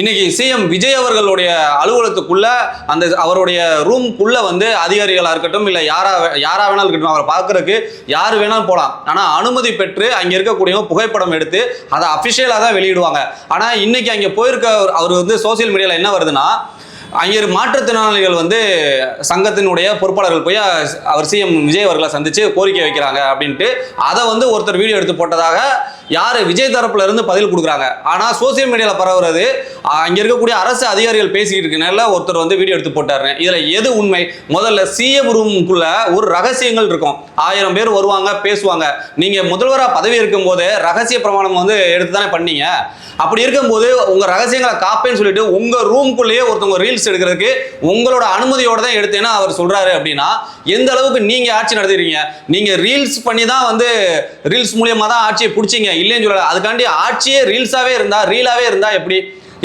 இன்னைக்கு சிஎம் விஜய் அவர்களுடைய அலுவலகத்துக்குள்ள அந்த அவருடைய ரூம்குள்ள வந்து அதிகாரிகளா இருக்கட்டும் இல்ல யாரா வேணாலும் இருக்கட்டும் அவரை பார்க்கறதுக்கு யாரு வேணாலும் போலாம். ஆனா அனுமதி பெற்று அங்க இருக்கக்கூடிய புகைப்படம் எடுத்து அதை அபிஷியலா தான் வெளியிடுவாங்க. ஆனா இன்னைக்கு அங்க போயிருக்க அவர் வந்து சோசியல் மீடியால என்ன வருதுன்னா, அங்கே மாற்றுத்திறனாளிகள் வந்து சங்கத்தினுடைய பொறுப்பாளர்கள் போய் அவர் சிஎம் விஜய் அவர்களை சந்திச்சு கோரிக்கை வைக்கிறாங்க அப்படின்ட்டு அதை வந்து ஒருத்தர் வீடியோ எடுத்து போட்டதாக யாரு விஜய் தரப்புல இருந்து பதில் கொடுக்குறாங்க. ஆனா சோசியல் மீடியால பரவுறது அங்க இருக்கக்கூடிய அரசு அதிகாரிகள் பேசிக்கிட்டு இருக்கனால ஒருத்தர் வந்து வீடியோ எடுத்து போட்டாரு. இதுல எது உண்மை? முதல்ல சிஎம் ரூமுக்குள்ள ஒரு ரகசியங்கள் இருக்கும். 1000 பேர் வருவாங்க பேசுவாங்க. நீங்க முதல்வரா பதவி இருக்கும் போது ரகசிய பிரமாணம் வந்து எடுத்து தானே பண்ணீங்க. அப்படி இருக்கும்போது உங்க ரகசியங்களை காப்பேன்னு சொல்லிட்டு உங்க ரூம்குள்ளேயே ஒருத்தவங்க ரீல்ஸ் எடுக்கிறதுக்கு உங்களோட அனுமதியோட தான் எடுத்தேன்னா அவர் சொல்றாரு அப்படின்னா எந்த அளவுக்கு நீங்க ஆட்சி நடத்துறீங்க? நீங்க ரீல்ஸ் பண்ணி தான் வந்து ரீல்ஸ் மூலியமா தான் ஆட்சியை பிடிச்சிங்க இல்லைன்னு சொல்லல. அதுக்காண்டி ஆட்சியே ரீல்ஸாவே இருந்தா ரீலாவே இருந்தா எப்படி?